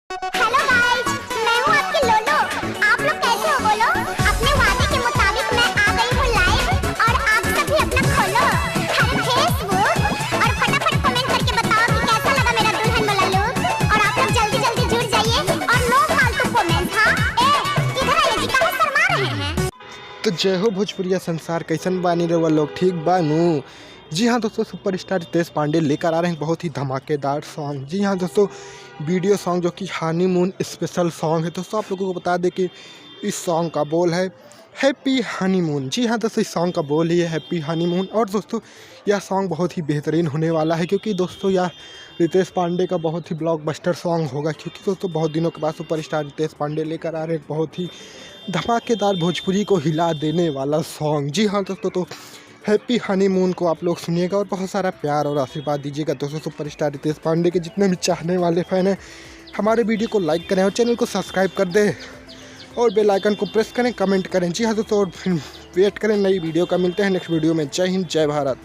Hello guys, मैं हूँ आपकी लोलो। आप लोग कैसे हो बोलो? अपने वादे के मुताबिक मैं आ गई हूँ लाइव और आप सभी अपना खोलो हर फेसबुक और फटाफट कमेंट करके बताओ कि कैसा लगा मेरा दुल्हन वाला लुक। और आप लोग जल्दी जल्दी जुड़ जाइए और नो फालतू कमेंट। हाँ इधर आइए जी, कहाँ शर्मा रहे हैं? तो जय हो भोजपुरिया संसार, कैसन बानी रहुआ लोग, ठीक बानू। जी हाँ दोस्तों, सुपरस्टार रितेश पांडे लेकर आ रहे हैं बहुत ही धमाकेदार सॉन्ग। जी हाँ दोस्तों, वीडियो सॉन्ग जो कि हनीमून स्पेशल सॉन्ग है। दोस्तों आप लोगों को बता दें कि इस सॉन्ग का बोल है हैप्पी हनीमून। जी हाँ दोस्तों, इस सॉन्ग का बोल ही है हैप्पी हनीमून। और दोस्तों यह सॉन्ग बहुत ही बेहतरीन होने वाला है, क्योंकि दोस्तों यह रितेश पांडे का बहुत ही ब्लॉकबस्टर सॉन्ग होगा। क्योंकि दोस्तों बहुत दिनों के बाद सुपरस्टार रितेश पांडे लेकर आ रहे हैं बहुत ही धमाकेदार भोजपुरी को हिला देने वाला सॉन्ग। जी हाँ दोस्तों, तो हैप्पी हनीमून को आप लोग सुनिएगा और बहुत सारा प्यार और आशीर्वाद दीजिएगा। दोस्तों सुपरस्टार रितेश पांडे के जितने भी चाहने वाले फ़ैन हैं, हमारे वीडियो को लाइक करें और चैनल को सब्सक्राइब कर दें और बेल आइकन को प्रेस करें, कमेंट करें। जी हाँ दोस्तों, और फिर वेट करें नई वीडियो का। मिलते हैं नेक्स्ट वीडियो में। जय हिंद, जय भारत।